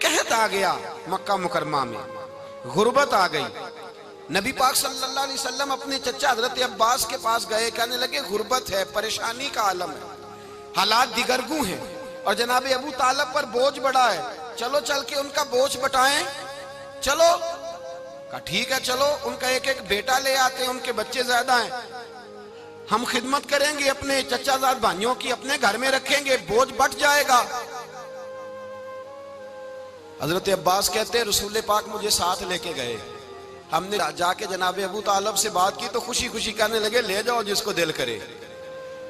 قحط آ گیا مکہ مکرمہ میں، غربت آ گئی. نبی پاک صلی اللہ علیہ وسلم اپنے چچا حضرت عباس کے پاس گئے، کہنے لگے غربت ہے، پریشانی کا عالم ہے، حالات دیگرگوں ہیں، اور جناب ابو طالب پر بوجھ بڑا ہے، چلو چل کے ان کا بوجھ بٹائیں. چلو کہا ٹھیک ہے، چلو ان کا ایک ایک بیٹا لے آتے ہیں، ان کے بچے زیادہ ہیں، ہم خدمت کریں گے اپنے چچا زاد بھائیوں کی، اپنے گھر میں رکھیں گے، بوجھ بٹ جائے گا. حضرت عباس کہتے ہیں رسول پاک مجھے ساتھ لے کے گئے، ہم نے جا کے جناب ابو طالب سے بات کی تو خوشی خوشی کہنے لگے لے جاؤ جس کو دل کرے،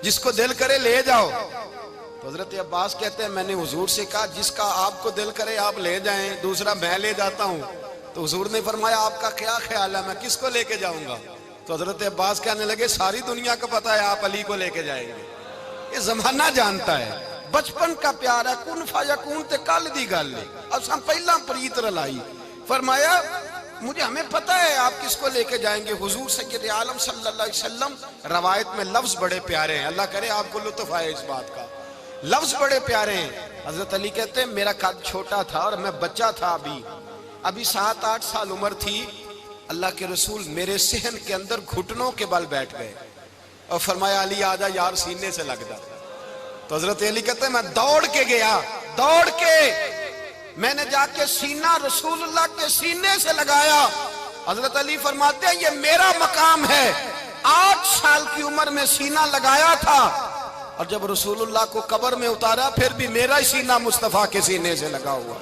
جس کو دل کرے لے جاؤ. تو حضرت عباس کہتے ہیں میں نے حضور سے کہا جس کا آپ کو دل کرے آپ لے جائیں، دوسرا میں لے جاتا ہوں. تو حضور نے فرمایا آپ کا کیا خیال ہے، میں کس کو لے کے جاؤں گا؟ تو حضرت عباس کہنے لگے ساری دنیا کو پتا ہے آپ علی کو لے کے جائیں گے، یہ زمانہ جانتا ہے، بچپن کا پیار ہے، کن فیکون تے کل دی گل نہیں، اب ہم پہلا پریت رلائی. فرمایا ہمیں پتا ہے آپ کس کو لے کے جائیں گے. حضور سید عالم صلی اللہ علیہ وسلم، روایت میں لفظ بڑے پیارے ہیں، اللہ کرے آپ کو لطف آئے اس بات کا، لفظ بڑے پیارے ہیں. حضرت علی کہتے ہیں میرا قد چھوٹا تھا اور میں بچہ تھا، ابھی 7-8 سال عمر تھی، اللہ کے رسول میرے صحن کے اندر گھٹنوں کے بل بیٹھ گئے اور فرمایا علی آجا یار سینے سے لگ جا. تو حضرت علی کہتے ہیں میں دوڑ کے گیا، دوڑ کے میں نے جا کے سینہ رسول اللہ کے سینے سے لگایا. حضرت علی فرماتے ہیں یہ میرا مقام ہے، 8 سال کی عمر میں سینہ لگایا تھا، اور جب رسول اللہ کو قبر میں اتارا پھر بھی میرا ہی سینہ مصطفیٰ کے سینے سے لگا ہوا،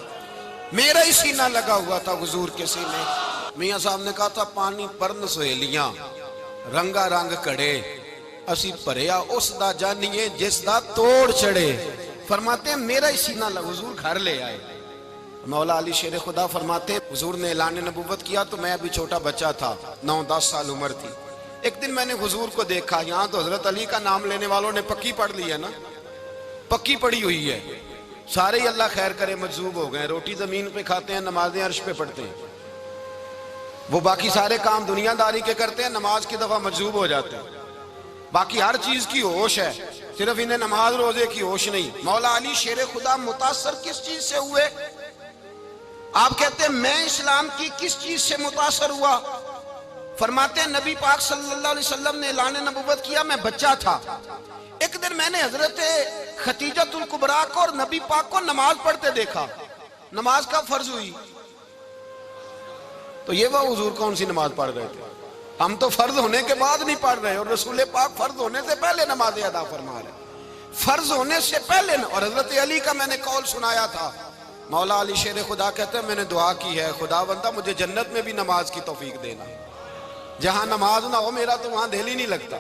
میرا ہی سینہ لگا ہوا تھا حضور کے سینے. میاں صاحب نے کہا تھا پانی پرن سہیلیاں رنگا رنگ کڑے، اسی پریا اس دا جانیے جس دا توڑ چڑے. فرماتے ہیں میرا ہی سینہ لگا، حضور گھر لے آئے. مولا علی شیر خدا فرماتے ہیں حضور نے اعلان نبوت کیا تو میں ابھی چھوٹا بچہ تھا، 9-10 سال عمر تھی. ایک دن میں نے حضور کو دیکھا، یہاں تو حضرت علی کا نام لینے والوں نے پکی پڑھ لی ہے نا، پکی پڑھی ہوئی ہے، سارے ہی اللہ خیر کرے مجذوب ہو گئے، روٹی زمین پہ کھاتے ہیں، نمازیں عرش پہ پڑھتے ہیں، وہ باقی سارے کام دنیا داری کے کرتے ہیں، نماز کی دفعہ مجذوب ہو جاتے ہیں، باقی ہر چیز کی ہوش ہے، صرف انہیں نماز روزے کی ہوش نہیں. مولا علی شیر خدا متاثر کس چیز سے ہوئے؟ آپ کہتے ہیں میں اسلام کی کس چیز سے متاثر ہوا؟ فرماتے ہیں نبی پاک صلی اللہ علیہ وسلم نے اعلان نبوت کیا، میں بچہ تھا، ایک دن میں نے حضرت خدیجۃ الکبریٰ کو اور نبی پاک کو نماز پڑھتے دیکھا. نماز کا فرض ہوئی تو یہ وہ حضور کون سی نماز پڑھ رہے تھے؟ ہم تو فرض ہونے کے بعد نہیں پڑھ رہے، اور رسول پاک فرض ہونے سے پہلے نماز ادا فرما رہے، فرض ہونے سے پہلے. اور حضرت علی کا میں نے قول سنایا تھا، مولا علی شیر خدا کہتے ہیں میں نے دعا کی ہے خدا بندہ مجھے جنت میں بھی نماز کی توفیق دینا، جہاں نماز نہ ہو میرا تو وہاں دل ہی نہیں لگتا.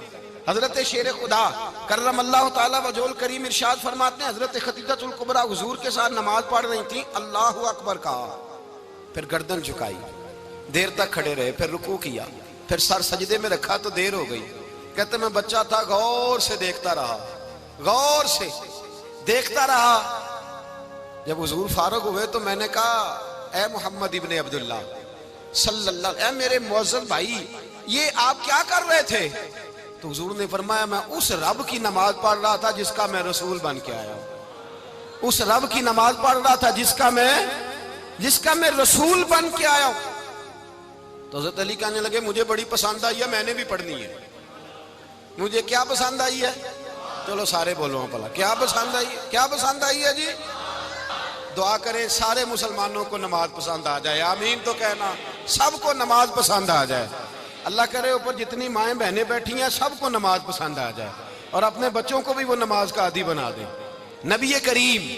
حضرت شیر خدا کرم اللہ تعالیٰ وجہہ کریم ارشاد فرماتے ہیں حضرت خدیجۃ الکبریٰ حضور کے ساتھ نماز پڑھ رہی تھیں، اللہ اکبر کہا، پھر گردن جھکائی، دیر تک کھڑے رہے، پھر رکوع کیا، پھر سر سجدے میں رکھا تو دیر ہو گئی. کہتے میں بچہ تھا، غور سے دیکھتا رہا، غور سے دیکھتا رہا. جب حضور فارغ ہوئے تو میں نے کہا اے محمد ابن عبداللہ صلی اللہ، اے میرے معزز بھائی یہ آپ کیا کر رہے تھے؟ تو حضور نے فرمایا میں اس رب کی نماز پڑھ رہا تھا جس کا میں رسول بن کے آیا ہوں، اس رب کی نماز پڑھ رہا تھا جس کا میں رسول بن کے آیا ہوں. تو حضرت علی کہنے لگے مجھے بڑی پسند آئی ہے، میں نے بھی پڑھنی ہے. مجھے کیا پسند آئی ہے؟ چلو سارے بولو پلا کیا پسند آئی ہے؟ کیا پسند آئی ہے جی؟ دعا کریں سارے مسلمانوں کو نماز پسند آ جائے، آمین تو کہنا، سب کو نماز پسند آ جائے. اللہ کرے اوپر جتنی مائیں بہنیں بیٹھی ہیں سب کو نماز پسند آ جائے، اور اپنے بچوں کو بھی وہ نماز کا عادی بنا دیں. نبی کریم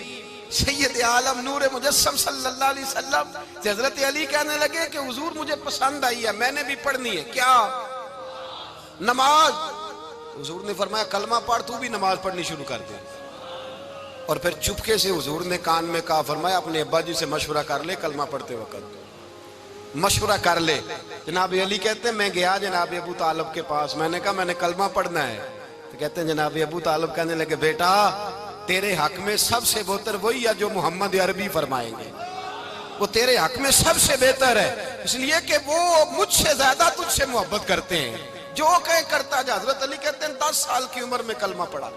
سید عالم نور مجسم صلی اللہ علیہ وسلم سے حضرت علی کہنے لگے کہ حضور مجھے پسند آئی ہے، میں نے بھی پڑھنی ہے. کیا؟ نماز. حضور نے فرمایا کلمہ پڑھ، تو بھی نماز پڑھنی شروع کر دے. اور پھر چپکے سے حضور نے کان میں کہا، فرمایا اپنے ابا جی سے مشورہ کر لے کلمہ پڑھتے وقت، مشورہ کر لے. جناب علی کہتے ہیں میں گیا جناب ابو طالب کے پاس، میں نے کہا میں نے کلمہ پڑھنا ہے. تو کہتے ہیں جناب ابو طالب کہنے لگے بیٹا تیرے حق میں سب سے بہتر وہی ہے جو محمد عربی فرمائیں گے، وہ تیرے حق میں سب سے بہتر ہے، اس لیے کہ وہ مجھ سے زیادہ تجھ سے محبت کرتے ہیں، جو کہیں کرتا جا. حضرت علی کہتے ہیں 10 سال کی عمر میں کلمہ پڑھا.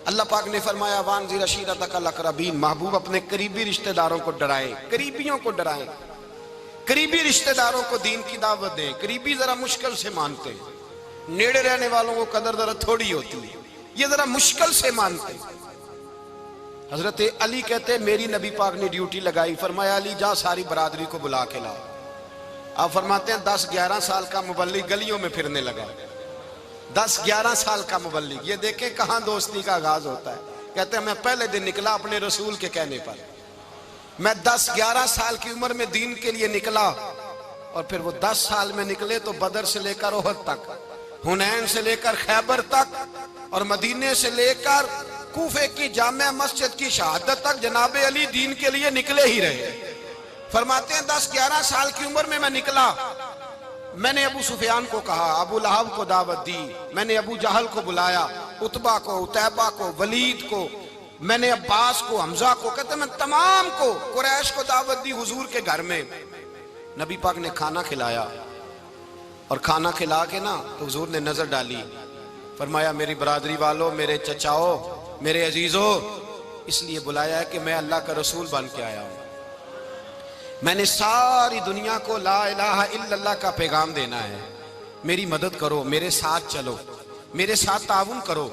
اللہ پاک نے فرمایا وانذر عشیرتک الاقربین، محبوب اپنے قریبی رشتہ داروں کو ڈرائیں، قریبیوں کو ڈرائیں، قریبی رشتہ داروں کو دین کی دعوت دیں۔ قریبی ذرا مشکل سے مانتے ہیں، نیڑے رہنے والوں کو قدر ذرا تھوڑی ہوتی ہے، یہ ذرا مشکل سے مانتے ہیں۔ حضرت علی کہتے ہیں میری نبی پاک نے ڈیوٹی لگائی، فرمایا علی جا ساری برادری کو بلا کے لا۔ آپ فرماتے ہیں 10-11 سال کا مبلغ گلیوں میں پھرنے لگا، 10-11 سال کا مبلغ، یہ دیکھیں کہاں دوستی کا آغاز ہوتا ہے۔ کہتے ہیں میں پہلے دن نکلا اپنے رسول کے کہنے پر، میں 10-11 سال کی عمر میں دین کے لیے نکلا، اور پھر وہ 10 سال میں نکلے تو بدر سے لے کر احد تک، حنین سے لے کر خیبر تک، اور مدینے سے لے کر کوفے کی جامع مسجد کی شہادت تک جناب علی دین کے لیے نکلے ہی رہے۔ فرماتے ہیں 10-11 سال کی عمر میں نکلا، میں نے ابو سفیان کو کہا، ابو لہب کو دعوت دی، میں نے ابو جہل کو بلایا، عتبہ کو، عتیبہ کو، ولید کو، میں نے عباس کو، حمزہ کو، کہتے میں تمام کو، قریش کو دعوت دی حضور کے گھر میں۔ نبی پاک نے کھانا کھلایا، اور کھانا کھلا کے نا تو حضور نے نظر ڈالی، فرمایا میری برادری والوں، میرے چچاؤ، میرے عزیزوں، اس لیے بلایا ہے کہ میں اللہ کا رسول بن کے آیا ہوں، میں نے ساری دنیا کو لا الہ الا اللہ کا پیغام دینا ہے، میری مدد کرو، میرے ساتھ چلو، میرے ساتھ تعاون کرو،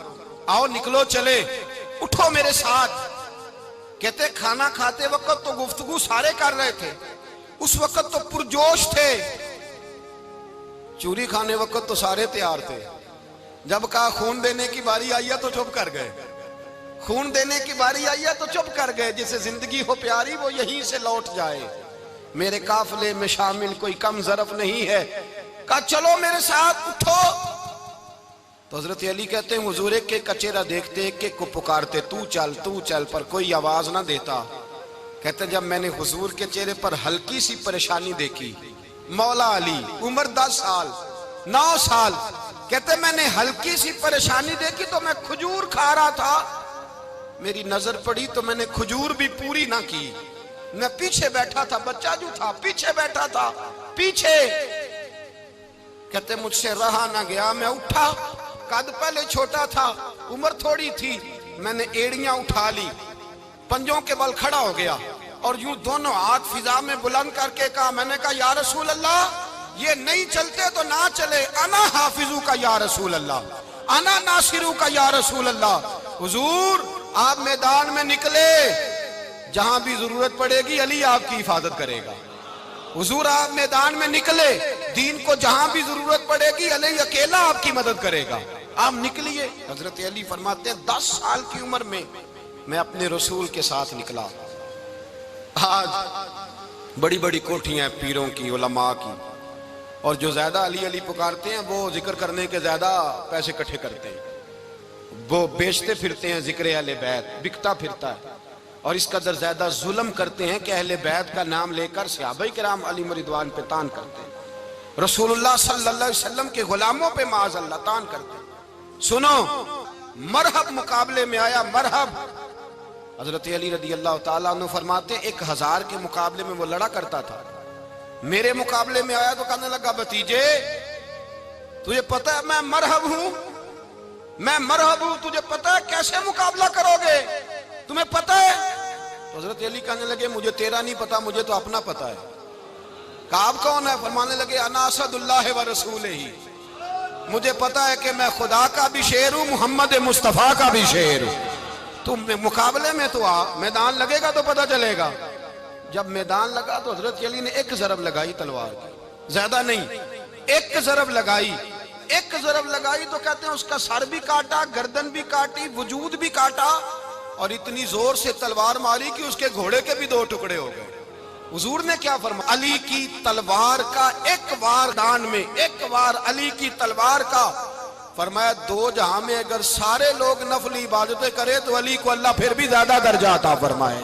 آؤ نکلو چلے، اٹھو میرے ساتھ۔ کہتے کھانا کھاتے وقت تو گفتگو سارے کر رہے تھے، اس وقت تو پرجوش تھے، چوری کھانے وقت تو سارے تیار تھے، جب کہا خون دینے کی باری آئی ہے تو چپ کر گئے، خون دینے کی باری آئی ہے تو چپ کر گئے، جسے زندگی ہو پیاری وہ یہیں سے لوٹ جائے، میرے قافلے میں شامل کوئی کم ظرف نہیں ہے، کہا چلو میرے ساتھ اٹھو۔ تو حضرت علی کہتے ہیں حضور ایک ایک کا چہرہ دیکھتے، ایک ایک کو پکارتے، تو چل، پر کوئی آواز نہ دیتا۔ کہتے جب میں نے حضور کے چہرے پر ہلکی سی پریشانی دیکھی، مولا علی عمر 10 سال 9 سال، کہتے میں نے ہلکی سی پریشانی دیکھی تو میں کھجور کھا رہا تھا، میری نظر پڑی تو میں نے کھجور بھی پوری نہ کی، میں پیچھے بیٹھا تھا، بچہ جو تھا پیچھے بیٹھا تھا، پیچھے۔ کہتے مجھ سے رہا نہ گیا، میں اٹھا، قد پہلے چھوٹا تھا، عمر تھوڑی تھی، میں نے ایڑیاں اٹھا لی، پنجوں کے بل کھڑا ہو گیا، اور یوں دونوں ہاتھ فضا میں بلند کر کے کہا، میں نے کہا یا رسول اللہ یہ نہیں چلتے تو نہ چلے، انا حافظو کا یا رسول اللہ، انا ناصرو کا یا رسول اللہ۔ حضور آپ میدان میں نکلے، جہاں بھی ضرورت پڑے گی علی آپ کی حفاظت کرے گا۔ حضور آپ میدان میں نکلے، دین کو جہاں بھی ضرورت پڑے گی علی اکیلا آپ کی مدد کرے گا، آپ نکلیے۔ حضرت علی فرماتے ہیں 10 سال کی عمر میں اپنے رسول کے ساتھ نکلا۔ آج بڑی بڑی کوٹھیاں پیروں کی، علماء کی، اور جو زیادہ علی علی پکارتے ہیں وہ ذکر کرنے کے زیادہ پیسے اکٹھے کرتے ہیں، وہ بیچتے پھرتے ہیں، ذکر اہل بیت بکتا پھرتا ہے، اور اس قدر زیادہ ظلم کرتے ہیں کہ اہل بیت کا نام لے کر صحابہ کرام علی رضوان پہ تان کرتے ہیں، رسول اللہ صلی اللہ علیہ وسلم کے غلاموں پہ معاذ اللہ تان کرتے ہیں۔ سنو، مرحب مقابلے میں آیا، مرحب۔ حضرت علی رضی اللہ تعالیٰ عنہ فرماتے 1000 کے مقابلے میں وہ لڑا کرتا تھا، میرے مقابلے میں آیا تو کہنے لگا بھتیجے تجھے پتہ ہے میں مرحب ہوں، میں مرحب ہوں، تجھے پتہ ہے کیسے مقابلہ کرو گے، تمہیں پتہ ہے؟ تو حضرت علی کہنے لگے مجھے تیرا نہیں پتا، مجھے تو اپنا پتا ہے۔ کہا آپ کون ہے؟ فرمانے لگے انا اسد اللہ و رسولہ، مجھے پتا ہے کہ میں خدا کا بھی شیر ہوں، محمد مصطفیٰ کا بھی شیر ہوں۔ تم مقابلے میں تو آ، میدان لگے گا تو پتہ چلے گا۔ جب میدان لگا تو حضرت علی نے ایک ضرب لگائی تلوار کی، زیادہ نہیں، ایک ضرب لگائی، ایک ضرب لگائی تو کہتے ہیں اس کا سر بھی کاٹا، گردن بھی کاٹی، وجود بھی کاٹا، اور اتنی زور سے تلوار ماری کہ اس کے گھوڑے کے بھی 2 ٹکڑے ہو گئے۔ حضور نے کیا فرمایا؟ علی کی تلوار کا ایک وار دان میں، ایک وار علی کی تلوار کا، فرمایا 2 جہاں میں اگر سارے لوگ نفلی عبادتیں کرے تو علی کو اللہ پھر بھی زیادہ درجہ عطا فرمائے۔